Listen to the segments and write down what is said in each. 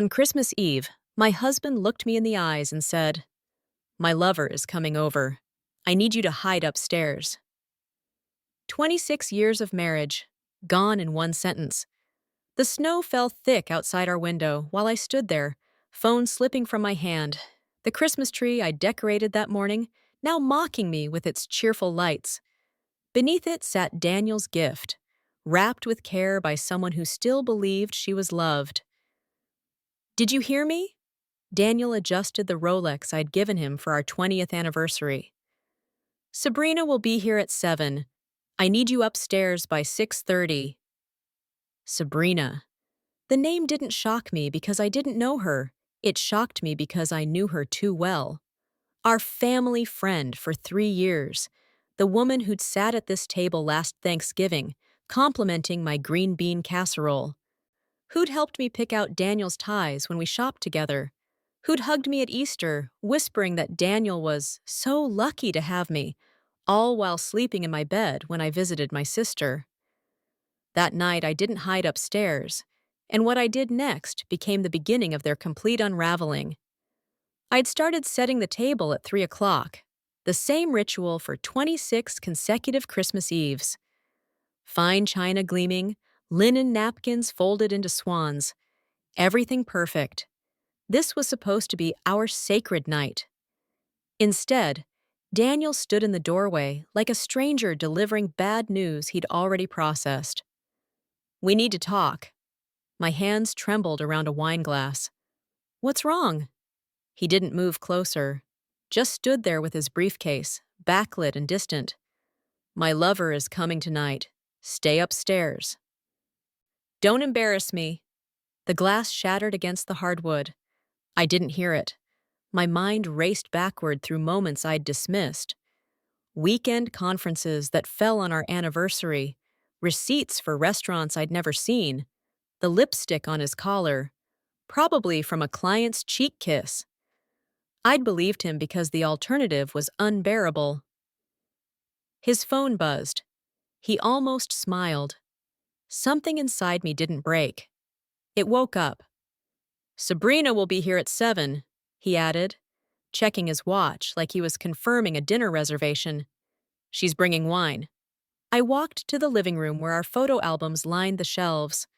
On Christmas Eve, my husband looked me in the eyes and said, "My lover is coming over. I need you to hide upstairs." 26 years of marriage, gone in one sentence. The snow fell thick outside our window while I stood there, phone slipping from my hand. The Christmas tree I decorated that morning, now mocking me with its cheerful lights. Beneath it sat Daniel's gift, wrapped with care by someone who still believed she was loved. "Did you hear me?" Daniel adjusted the Rolex I'd given him for our 20th anniversary. "Sabrina will be here at 7. I need you upstairs by 6:30. Sabrina. The name didn't shock me because I didn't know her. It shocked me because I knew her too well. Our family friend for 3 years. The woman who'd sat at this table last Thanksgiving, complimenting my green bean casserole. Who'd helped me pick out Daniel's ties when we shopped together. Who'd hugged me at Easter, whispering that Daniel was so lucky to have me, all while sleeping in my bed when I visited my sister. That night I didn't hide upstairs, and what I did next became the beginning of their complete unraveling. I'd started setting the table at 3 o'clock, the same ritual for 26 consecutive Christmas Eves. Fine china gleaming, linen napkins folded into swans. Everything perfect. This was supposed to be our sacred night. Instead, Daniel stood in the doorway like a stranger delivering bad news he'd already processed. "We need to talk." My hands trembled around a wine glass. "What's wrong?" He didn't move closer, just stood there with his briefcase, backlit and distant. "My lover is coming tonight. Stay upstairs." "Don't embarrass me." The glass shattered against the hardwood. I didn't hear it. My mind raced backward through moments I'd dismissed. Weekend conferences that fell on our anniversary, receipts for restaurants I'd never seen, the lipstick on his collar, probably from a client's cheek kiss. I'd believed him because the alternative was unbearable. His phone buzzed. He almost smiled. Something inside me didn't break. It woke up. "Sabrina will be here at 7, he added, checking his watch like he was confirming a dinner reservation. "She's bringing wine." I walked to the living room where our photo albums lined the shelves.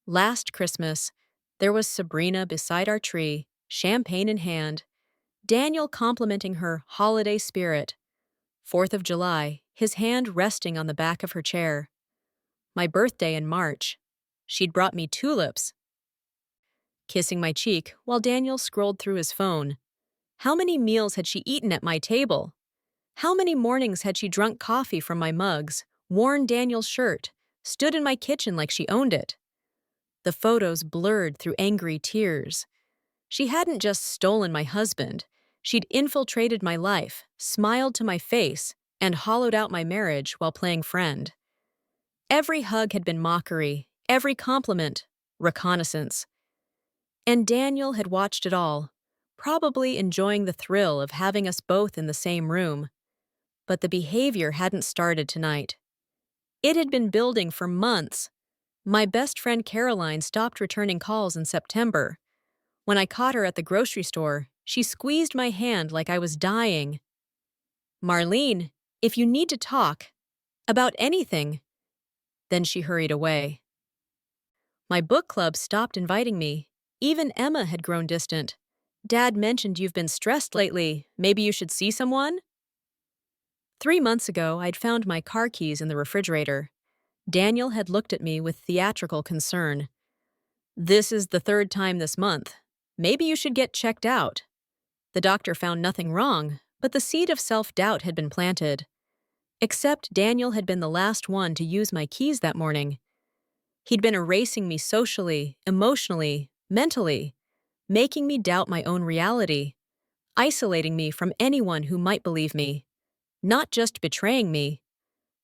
Last Christmas, there was Sabrina beside our tree, champagne in hand, Daniel complimenting her holiday spirit. 4th of July, his hand resting on the back of her chair. My birthday in March. She'd brought me tulips. Kissing my cheek while Daniel scrolled through his phone. How many meals had she eaten at my table? How many mornings had she drunk coffee from my mugs, worn Daniel's shirt, stood in my kitchen like she owned it? The photos blurred through angry tears. She hadn't just stolen my husband. She'd infiltrated my life, smiled to my face, and hollowed out my marriage while playing friend. Every hug had been mockery, every compliment, reconnaissance. And Daniel had watched it all, probably enjoying the thrill of having us both in the same room. But the behavior hadn't started tonight. It had been building for months. My best friend Caroline stopped returning calls in September. When I caught her at the grocery store, she squeezed my hand like I was dying. "Marlene, if you need to talk about anything." Then she hurried away. My book club stopped inviting me. Even Emma had grown distant. "Dad mentioned you've been stressed lately. Maybe you should see someone?" 3 months ago, I'd found my car keys in the refrigerator. Daniel had looked at me with theatrical concern. "This is the 3rd time this month. Maybe you should get checked out." The doctor found nothing wrong, but the seed of self-doubt had been planted. Except Daniel had been the last one to use my keys that morning. He'd been erasing me socially, emotionally, mentally, making me doubt my own reality, isolating me from anyone who might believe me, not just betraying me,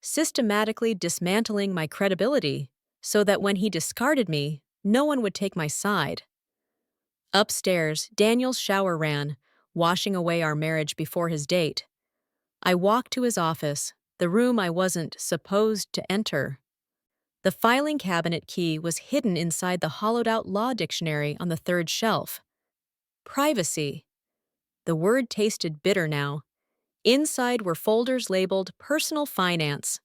systematically dismantling my credibility so that when he discarded me, no one would take my side. Upstairs, Daniel's shower ran, washing away our marriage before his date. I walked to his office, the room I wasn't supposed to enter. The filing cabinet key was hidden inside the hollowed-out law dictionary on the third shelf. Privacy. The word tasted bitter now. Inside were folders labeled Personal Finance.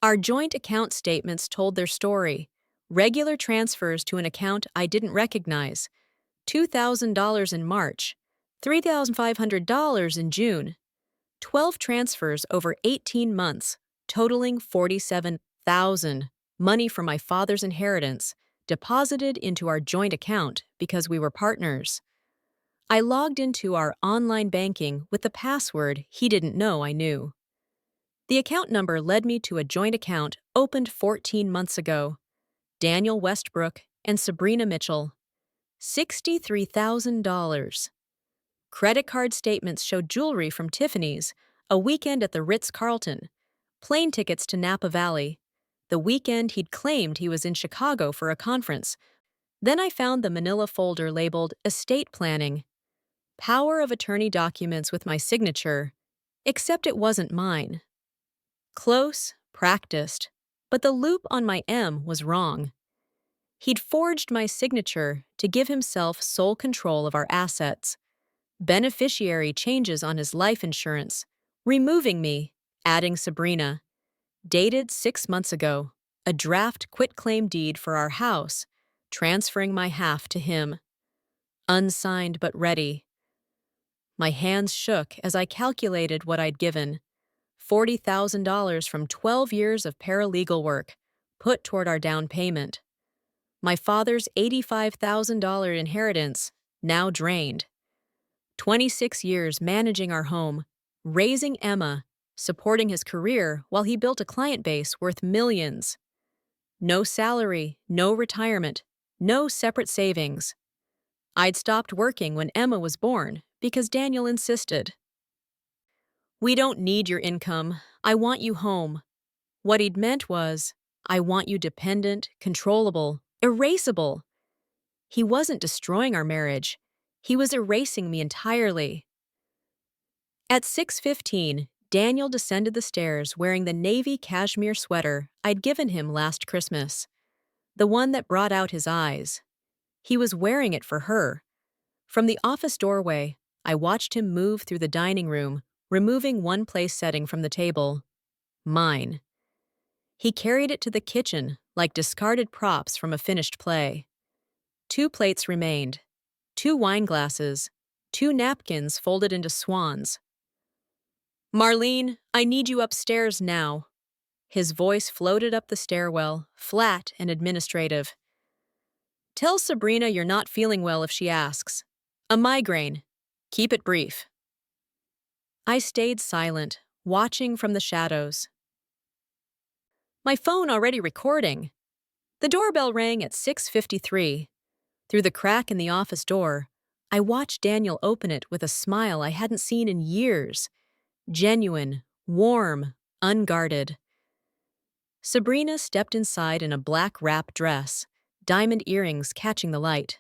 Our joint account statements told their story. Regular transfers to an account I didn't recognize. $2,000 in March, $3,500 in June. 12 transfers over 18 months, totaling $47,000. Money from my father's inheritance, deposited into our joint account because we were partners. I logged into our online banking with the password he didn't know I knew. The account number led me to a joint account opened 14 months ago. Daniel Westbrook and Sabrina Mitchell. $63,000. Credit card statements showed jewelry from Tiffany's, a weekend at the Ritz-Carlton, plane tickets to Napa Valley, the weekend he'd claimed he was in Chicago for a conference. Then I found the manila folder labeled Estate Planning. Power of attorney documents with my signature, except it wasn't mine. Close, practiced, but the loop on my M was wrong. He'd forged my signature to give himself sole control of our assets. Beneficiary changes on his life insurance, removing me, adding Sabrina. Dated 6 months ago, a draft quitclaim deed for our house, transferring my half to him. Unsigned but ready. My hands shook as I calculated what I'd given. $40,000 from 12 years of paralegal work, put toward our down payment. My father's $85,000 inheritance, now drained. 26 years managing our home, raising Emma, supporting his career while he built a client base worth millions. No salary, no retirement, no separate savings. I'd stopped working when Emma was born because Daniel insisted. We don't need your income. I want you home. What he'd meant was, I want you dependent, controllable, erasable. He wasn't destroying our marriage. He was erasing me entirely. At 6:15, Daniel descended the stairs wearing the navy cashmere sweater I'd given him last Christmas, the one that brought out his eyes. He was wearing it for her. From the office doorway, I watched him move through the dining room, removing one place setting from the table. Mine. He carried it to the kitchen like discarded props from a finished play. 2 plates remained. 2 wine glasses, 2 napkins folded into swans. Marlene, I need you upstairs now. His voice floated up the stairwell, flat and administrative. Tell Sabrina you're not feeling well if she asks. A migraine. Keep it brief. I stayed silent, watching from the shadows. My phone already recording. The doorbell rang at 6:53. Through the crack in the office door, I watched Daniel open it with a smile I hadn't seen in years. Genuine, warm, unguarded. Sabrina stepped inside in a black wrap dress, diamond earrings catching the light.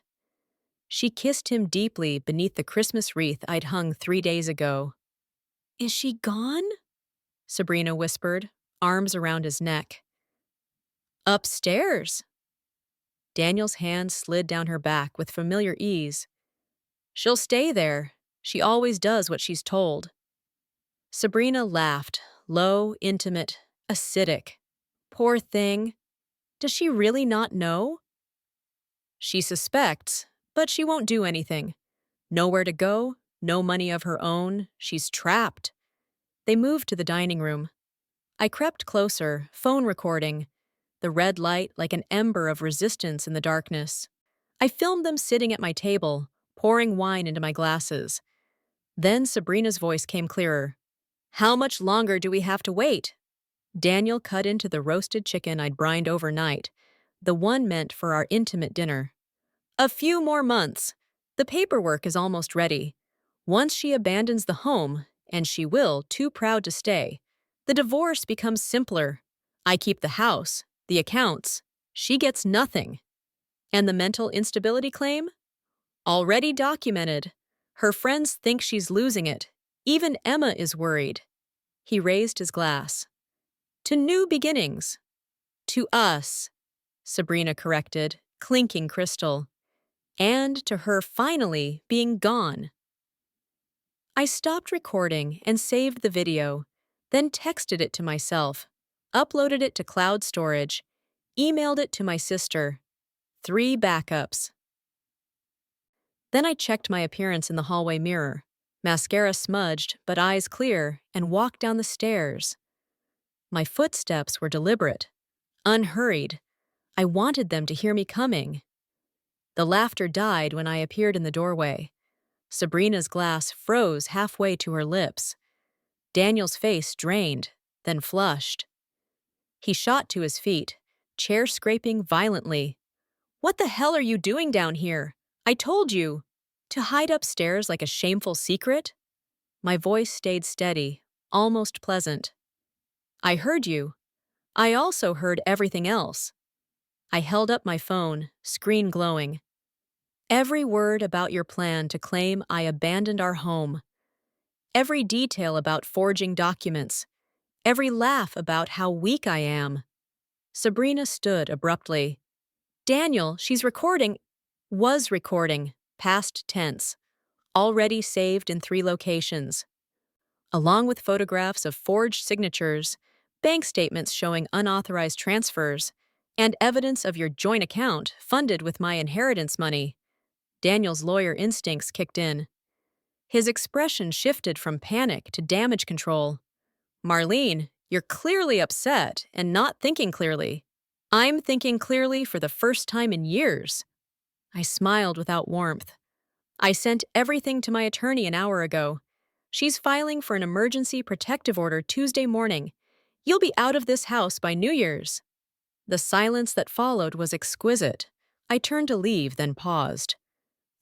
She kissed him deeply beneath the Christmas wreath I'd hung 3 days ago. Is she gone? Sabrina whispered, arms around his neck. Upstairs. Daniel's hand slid down her back with familiar ease. She'll stay there. She always does what she's told. Sabrina laughed, low, intimate, acidic. Poor thing. Does she really not know? She suspects, but she won't do anything. Nowhere to go, no money of her own, she's trapped. They moved to the dining room. I crept closer, phone recording, the red light like an ember of resistance in the darkness. I filmed them sitting at my table, pouring wine into my glasses. Then Sabrina's voice came clearer. How much longer do we have to wait? Daniel cut into the roasted chicken I'd brined overnight, the one meant for our intimate dinner. A few more months. The paperwork is almost ready. Once she abandons the home, and she will, too proud to stay, the divorce becomes simpler. I keep the house, the accounts. She gets nothing. And the mental instability claim? Already documented. Her friends think she's losing it. Even Emma is worried. He raised his glass. To new beginnings. To us, Sabrina corrected, clinking crystal. And to her finally being gone. I stopped recording and saved the video, then texted it to myself, uploaded it to cloud storage, emailed it to my sister. 3 backups. Then I checked my appearance in the hallway mirror, mascara smudged but eyes clear, and walked down the stairs. My footsteps were deliberate, unhurried. I wanted them to hear me coming. The laughter died when I appeared in the doorway. Sabrina's glass froze halfway to her lips. Daniel's face drained, then flushed. He shot to his feet, chair scraping violently. "What the hell are you doing down here? I told you." To hide upstairs like a shameful secret? My voice stayed steady, almost pleasant. "I heard you. I also heard everything else." I held up my phone, screen glowing. "Every word about your plan to claim I abandoned our home. Every detail about forging documents. Every laugh about how weak I am." Sabrina stood abruptly. "Daniel, she's recording." Was recording, past tense. Already saved in 3 locations. Along with photographs of forged signatures, bank statements showing unauthorized transfers, and evidence of your joint account funded with my inheritance money. Daniel's lawyer instincts kicked in. His expression shifted from panic to damage control. "Marlene, you're clearly upset and not thinking clearly." "I'm thinking clearly for the first time in years." I smiled without warmth. "I sent everything to my attorney an hour ago. She's filing for an emergency protective order Tuesday morning. You'll be out of this house by New Year's." The silence that followed was exquisite. I turned to leave, then paused.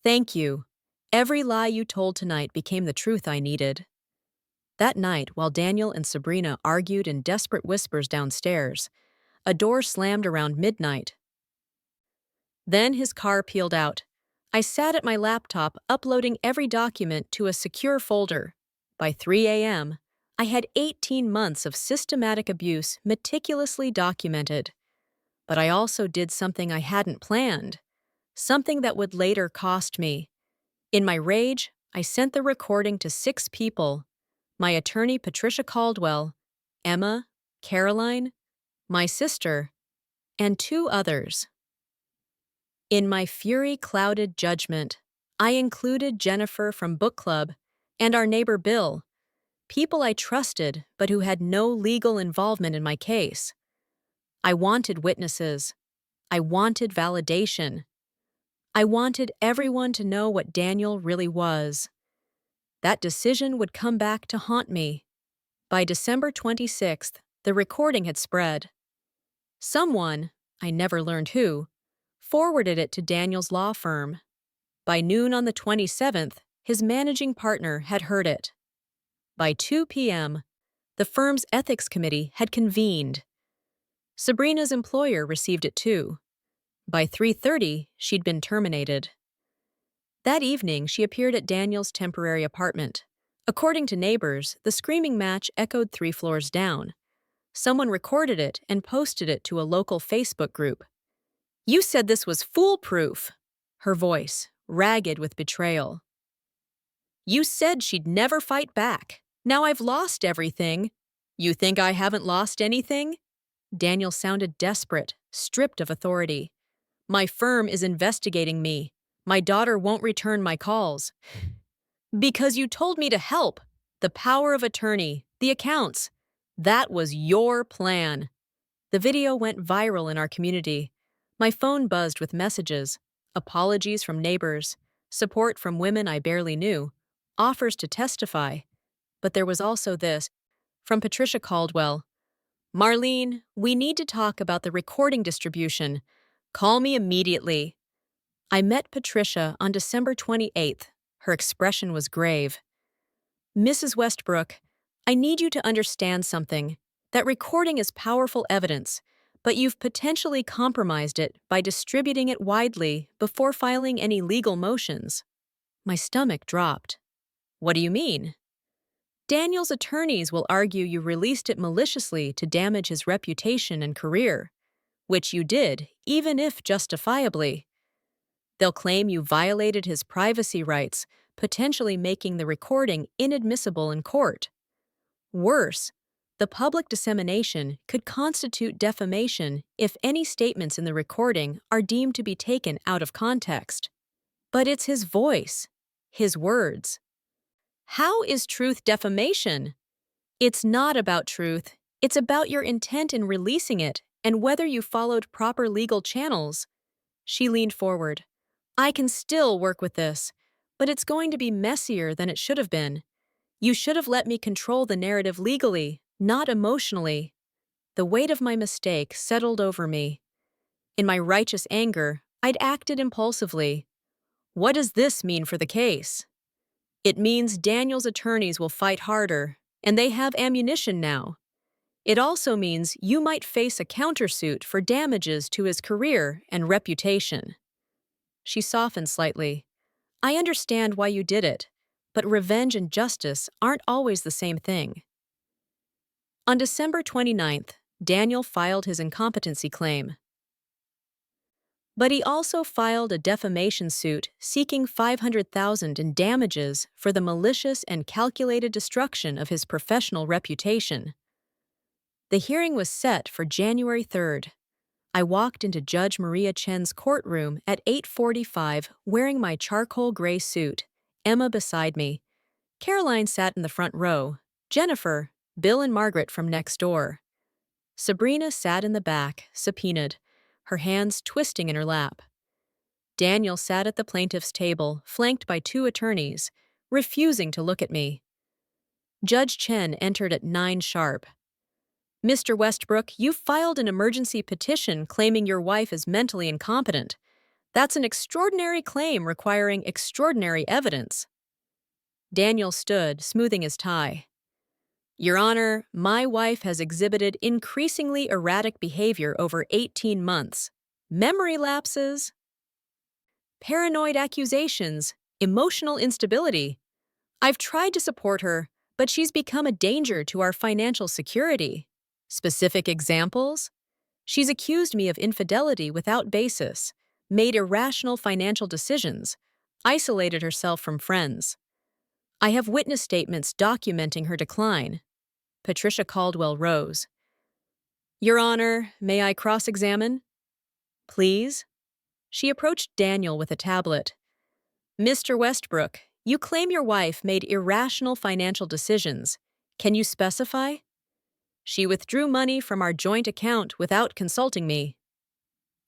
"Thank you. Every lie you told tonight became the truth I needed." That night, while Daniel and Sabrina argued in desperate whispers downstairs, a door slammed around midnight. Then his car peeled out. I sat at my laptop uploading every document to a secure folder. By 3 a.m., I had 18 months of systematic abuse meticulously documented. But I also did something I hadn't planned, something that would later cost me. In my rage, I sent the recording to 6 people: my attorney Patricia Caldwell, Emma, Caroline, my sister, and 2 others. In my fury-clouded judgment, I included Jennifer from book club and our neighbor Bill, people I trusted but who had no legal involvement in my case. I wanted witnesses. I wanted validation. I wanted everyone to know what Daniel really was. That decision would come back to haunt me. By December 26th, the recording had spread. Someone, I never learned who, forwarded it to Daniel's law firm. By noon on the 27th, his managing partner had heard it. By 2 p.m., the firm's ethics committee had convened. Sabrina's employer received it too. By 3:30, she'd been terminated. That evening, she appeared at Daniel's temporary apartment. According to neighbors, the screaming match echoed 3 floors down. Someone recorded it and posted it to a local Facebook group. "You said this was foolproof." Her voice, ragged with betrayal. "You said she'd never fight back. Now I've lost everything. You think I haven't lost anything?" Daniel sounded desperate, stripped of authority. "My firm is investigating me. My daughter won't return my calls." "Because you told me to help. The power of attorney, the accounts. That was your plan." The video went viral in our community. My phone buzzed with messages, apologies from neighbors, support from women I barely knew, offers to testify. But there was also this, from Patricia Caldwell. "Marlene, we need to talk about the recording distribution. Call me immediately." I met Patricia on December 28th. Her expression was grave. "Mrs. Westbrook, I need you to understand something. That recording is powerful evidence, but you've potentially compromised it by distributing it widely before filing any legal motions." My stomach dropped. "What do you mean?" "Daniel's attorneys will argue you released it maliciously to damage his reputation and career. which you did, even if justifiably. They'll claim you violated his privacy rights, potentially making the recording inadmissible in court. Worse, the public dissemination could constitute defamation if any statements in the recording are deemed to be taken out of context. But it's his voice, his words. How is truth defamation? It's not about truth. It's about your intent in releasing it and whether you followed proper legal channels. She leaned forward. I can still work with this, but it's going to be messier than it should have been. You should have let me control the narrative legally, not emotionally. The weight of my mistake settled over me. In my righteous anger, I'd acted impulsively. What does this mean for the case? It means Daniel's attorneys will fight harder, and they have ammunition now. It also means you might face a countersuit for damages to his career and reputation. She softened slightly. I understand why you did it, but revenge and justice aren't always the same thing. On December 29th, Daniel filed his incompetency claim. But he also filed a defamation suit seeking $500,000 in damages for the malicious and calculated destruction of his professional reputation. The hearing was set for January 3rd. I walked into Judge Maria Chen's courtroom at 8:45 wearing my charcoal gray suit, Emma beside me. Caroline sat in the front row, Jennifer, Bill and Margaret from next door. Sabrina sat in the back, subpoenaed, her hands twisting in her lap. Daniel sat at the plaintiff's table, flanked by two attorneys, refusing to look at me. Judge Chen entered at 9 sharp. Mr. Westbrook, you filed an emergency petition claiming your wife is mentally incompetent. That's an extraordinary claim requiring extraordinary evidence. Daniel stood, smoothing his tie. Your Honor, my wife has exhibited increasingly erratic behavior over 18 months. Memory lapses, paranoid accusations, emotional instability. I've tried to support her, but she's become a danger to our financial security. Specific examples? She's accused me of infidelity without basis, made irrational financial decisions, isolated herself from friends. I have witness statements documenting her decline. Patricia Caldwell rose. Your Honor, may I cross-examine? Please. She approached Daniel with a tablet. Mr. Westbrook, you claim your wife made irrational financial decisions. Can you specify? She withdrew money from our joint account without consulting me.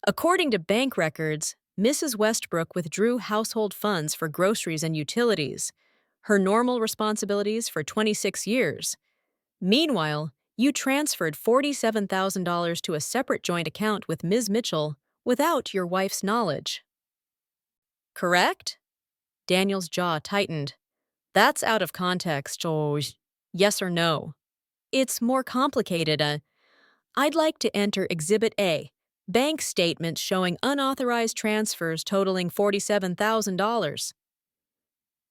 According to bank records, Mrs. Westbrook withdrew household funds for groceries and utilities, her normal responsibilities for 26 years. Meanwhile, you transferred $47,000 to a separate joint account with Ms. Mitchell without your wife's knowledge. Correct? Daniel's jaw tightened. That's out of context. Oh, yes or no? It's more complicated. I'd like to enter Exhibit A, bank statements showing unauthorized transfers totaling $47,000.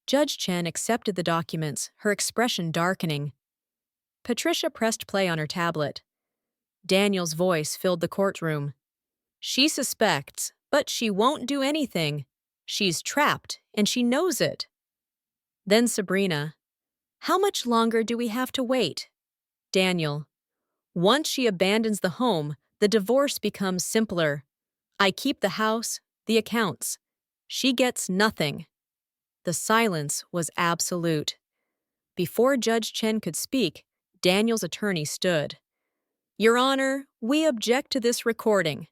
Judge Chen accepted the documents, her expression darkening. Patricia pressed play on her tablet. Daniel's voice filled the courtroom. She suspects, but she won't do anything. She's trapped, and she knows it. Then Sabrina. How much longer do we have to wait? Daniel. Once she abandons the home, the divorce becomes simpler. I keep the house, the accounts. She gets nothing. The silence was absolute. Before Judge Chen could speak, Daniel's attorney stood. Your Honor, we object to this recording.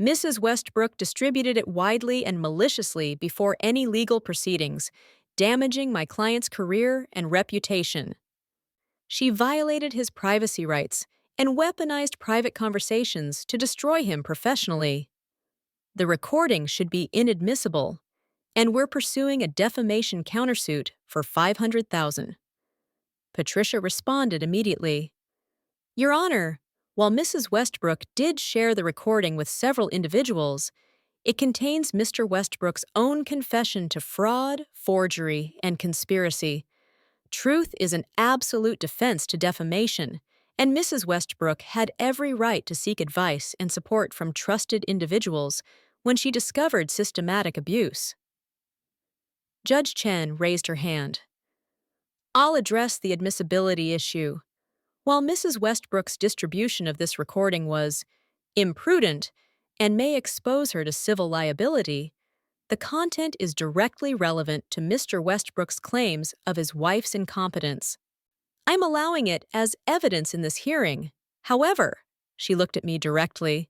Mrs. Westbrook distributed it widely and maliciously before any legal proceedings, damaging my client's career and reputation. She violated his privacy rights and weaponized private conversations to destroy him professionally. The recording should be inadmissible, and we're pursuing a defamation countersuit for $500,000. Patricia responded immediately. Your Honor, while Mrs. Westbrook did share the recording with several individuals, it contains Mr. Westbrook's own confession to fraud, forgery, and conspiracy. Truth is an absolute defense to defamation, and Mrs. Westbrook had every right to seek advice and support from trusted individuals when she discovered systematic abuse. Judge Chen raised her hand. I'll address the admissibility issue. While Mrs. Westbrook's distribution of this recording was imprudent and may expose her to civil liability, the content is directly relevant to Mr. Westbrook's claims of his wife's incompetence. I'm allowing it as evidence in this hearing. However, she looked at me directly,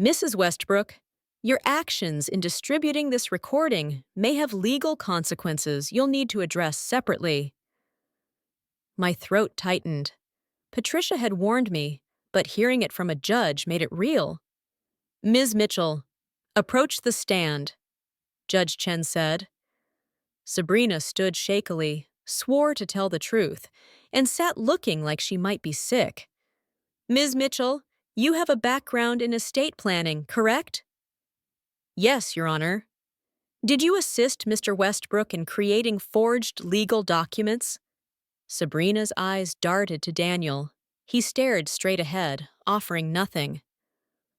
Mrs. Westbrook, your actions in distributing this recording may have legal consequences you'll need to address separately. My throat tightened. Patricia had warned me, but hearing it from a judge made it real. Ms. Mitchell, approach the stand, Judge Chen said. Sabrina stood shakily, swore to tell the truth, and sat looking like she might be sick. Ms. Mitchell, you have a background in estate planning, correct? Yes, Your Honor. Did you assist Mr. Westbrook in creating forged legal documents? Sabrina's eyes darted to Daniel. He stared straight ahead, offering nothing.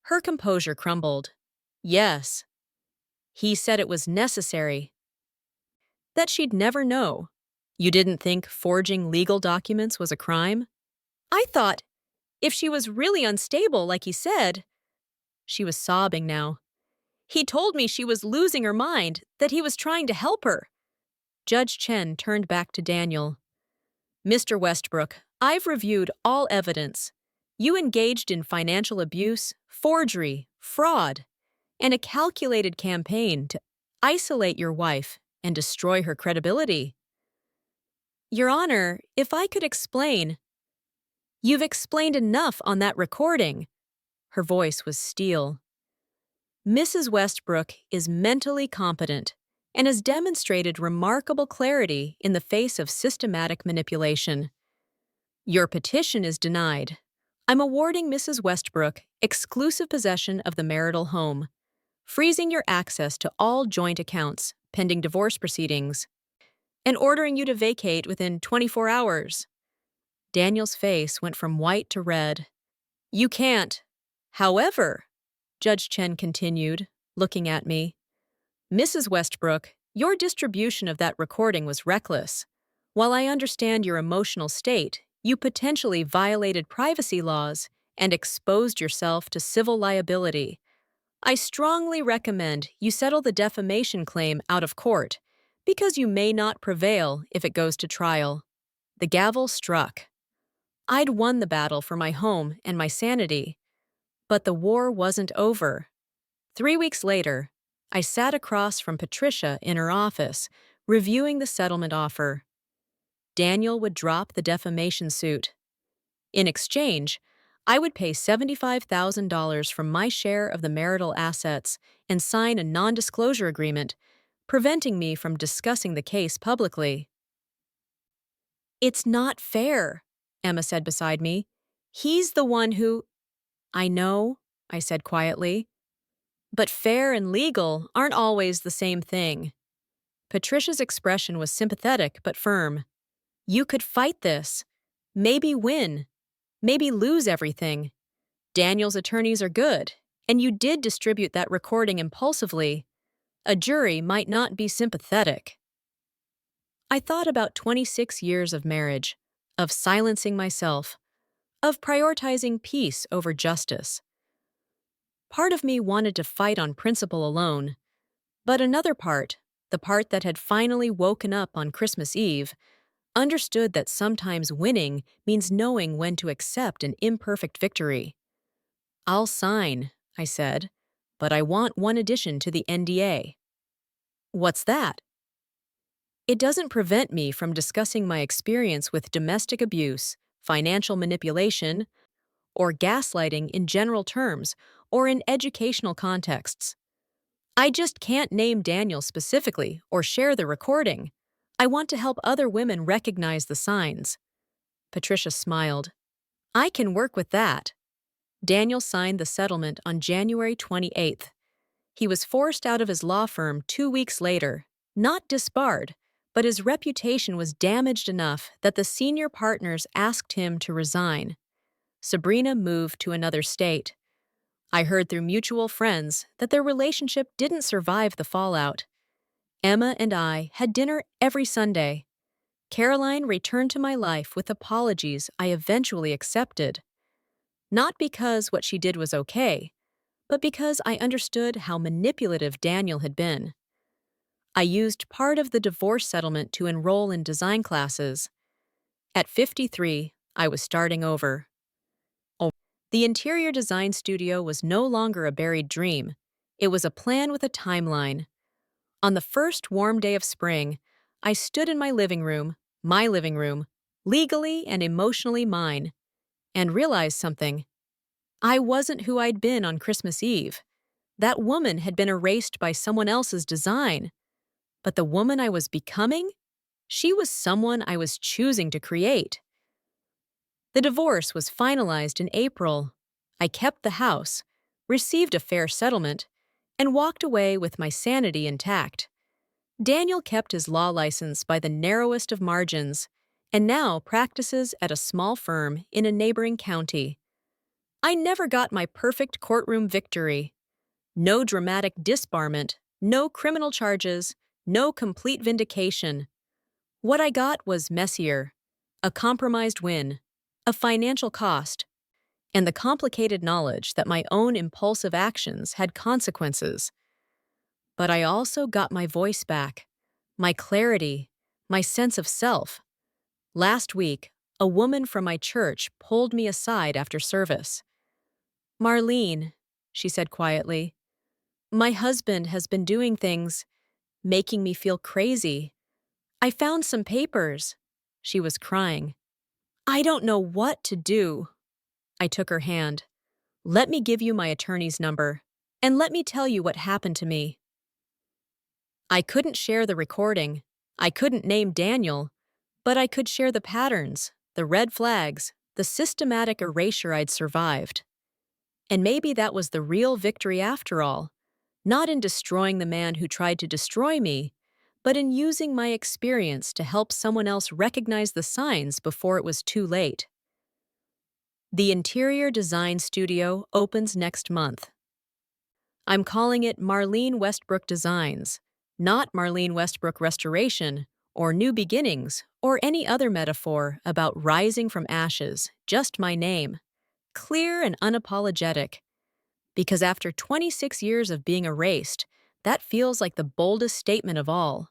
Her composure crumbled. Yes. He said it was necessary. That she'd never know. You didn't think forging legal documents was a crime? I thought, if she was really unstable like he said. She was sobbing now. He told me she was losing her mind, that he was trying to help her. Judge Chen turned back to Daniel. Mr. Westbrook, I've reviewed all evidence. You engaged in financial abuse, forgery, fraud, and a calculated campaign to isolate your wife and destroy her credibility. Your Honor, if I could explain. You've explained enough on that recording. Her voice was steel. Mrs. Westbrook is mentally competent and has demonstrated remarkable clarity in the face of systematic manipulation. Your petition is denied. I'm awarding Mrs. Westbrook exclusive possession of the marital home, freezing your access to all joint accounts pending divorce proceedings, and ordering you to vacate within 24 hours. Daniel's face went from white to red. You can't. However, Judge Chen continued, looking at me, Mrs. Westbrook, your distribution of that recording was reckless. While I understand your emotional state, you potentially violated privacy laws and exposed yourself to civil liability. I strongly recommend you settle the defamation claim out of court, because you may not prevail if it goes to trial. The gavel struck. I'd won the battle for my home and my sanity. But the war wasn't over. 3 weeks later, I sat across from Patricia in her office, reviewing the settlement offer. Daniel would drop the defamation suit. In exchange, I would pay $75,000 from my share of the marital assets and sign a non-disclosure agreement, preventing me from discussing the case publicly. It's not fair, Emma said beside me. He's the one who— I know, I said quietly. But fair and legal aren't always the same thing. Patricia's expression was sympathetic but firm. You could fight this. Maybe win. Maybe lose everything. Daniel's attorneys are good, and you did distribute that recording impulsively. A jury might not be sympathetic. I thought about 26 years of marriage, of silencing myself, of prioritizing peace over justice. Part of me wanted to fight on principle alone, but another part, the part that had finally woken up on Christmas Eve, understood that sometimes winning means knowing when to accept an imperfect victory. I'll sign, I said, but I want one addition to the NDA. What's that? It doesn't prevent me from discussing my experience with domestic abuse, financial manipulation, or gaslighting in general terms or in educational contexts. I just can't name Daniel specifically or share the recording. I want to help other women recognize the signs. Patricia smiled. I can work with that. Daniel signed the settlement on January 28th. He was forced out of his law firm 2 weeks later, not disbarred, but his reputation was damaged enough that the senior partners asked him to resign. Sabrina moved to another state. I heard through mutual friends that their relationship didn't survive the fallout. Emma and I had dinner every Sunday. Caroline returned to my life with apologies I eventually accepted. Not because what she did was okay, but because I understood how manipulative Daniel had been. I used part of the divorce settlement to enroll in design classes. At 53, I was starting over. The interior design studio was no longer a buried dream. It was a plan with a timeline. On the first warm day of spring, I stood in my living room, legally and emotionally mine, and realized something. I wasn't who I'd been on Christmas Eve. That woman had been erased by someone else's design. But the woman I was becoming? She was someone I was choosing to create. The divorce was finalized in April. I kept the house, received a fair settlement, and walked away with my sanity intact. Daniel kept his law license by the narrowest of margins and now practices at a small firm in a neighboring county. I never got my perfect courtroom victory. No dramatic disbarment, no criminal charges, no complete vindication. What I got was messier, a compromised win, a financial cost, and the complicated knowledge that my own impulsive actions had consequences. But I also got my voice back, my clarity, my sense of self. Last week, a woman from my church pulled me aside after service. "Marlene," she said quietly, "my husband has been doing things, making me feel crazy. I found some papers." She was crying. "I don't know what to do." I took her hand. "Let me give you my attorney's number, and let me tell you what happened to me." I couldn't share the recording. I couldn't name Daniel, but I could share the patterns, the red flags, the systematic erasure I'd survived. And maybe that was the real victory after all, not in destroying the man who tried to destroy me, but in using my experience to help someone else recognize the signs before it was too late. The interior design studio opens next month. I'm calling it Marlene Westbrook Designs, not Marlene Westbrook Restoration, or New Beginnings, or any other metaphor about rising from ashes, just my name. Clear and unapologetic. Because after 26 years of being erased, that feels like the boldest statement of all.